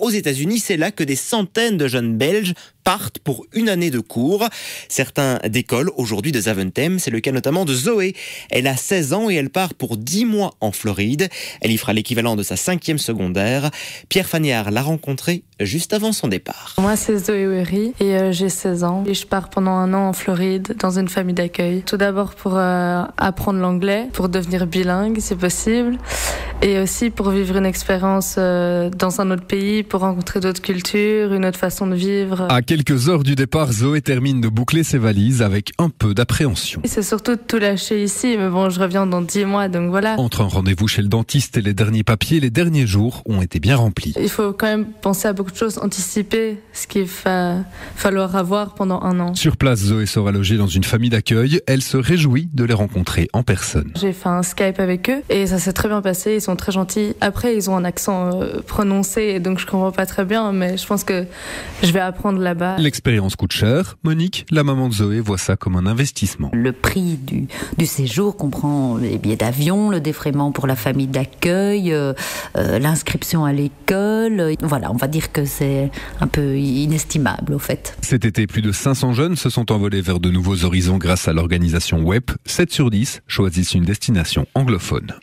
aux États-Unis, c'est là que des centaines de jeunes Belges partent pour une année de cours. Certains décollent aujourd'hui de Zaventem, c'est le cas notamment de Zoé. Elle a 16 ans et elle part pour 10 mois en Floride. Elle y fera l'équivalent de sa 5e secondaire. Pierre Fagnard l'a rencontrée juste avant son départ. Moi, c'est Zoé Wery et j'ai 16 ans. Et je pars pendant un an en Floride dans une famille d'accueil. Tout d'abord pour apprendre l'anglais, pour devenir bilingue si possible. Et aussi pour vivre une expérience dans un autre pays, pour rencontrer d'autres cultures, une autre façon de vivre. À quelques heures du départ, Zoé termine de boucler ses valises avec un peu d'appréhension. C'est surtout de tout lâcher ici, mais bon, je reviens dans 10 mois, donc voilà. Entre un rendez-vous chez le dentiste et les derniers papiers, les derniers jours ont été bien remplis. Il faut quand même penser à beaucoup de choses, anticiper ce qu'il va falloir avoir pendant un an. Sur place, Zoé sera logée dans une famille d'accueil. Elle se réjouit de les rencontrer en personne. J'ai fait un Skype avec eux et ça s'est très bien passé. Ils sont très gentils. Après, ils ont un accent prononcé, donc je comprends pas très bien, mais je pense que je vais apprendre là-bas. L'expérience coûte cher. Monique, la maman de Zoé, voit ça comme un investissement. Le prix du séjour comprend les billets d'avion, le défraiement pour la famille d'accueil, l'inscription à l'école. Voilà, on va dire que c'est un peu inestimable au fait. Cet été, plus de 500 jeunes se sont envolés vers de nouveaux horizons grâce à l'organisation WEP. 7 sur 10 choisissent une destination anglophone.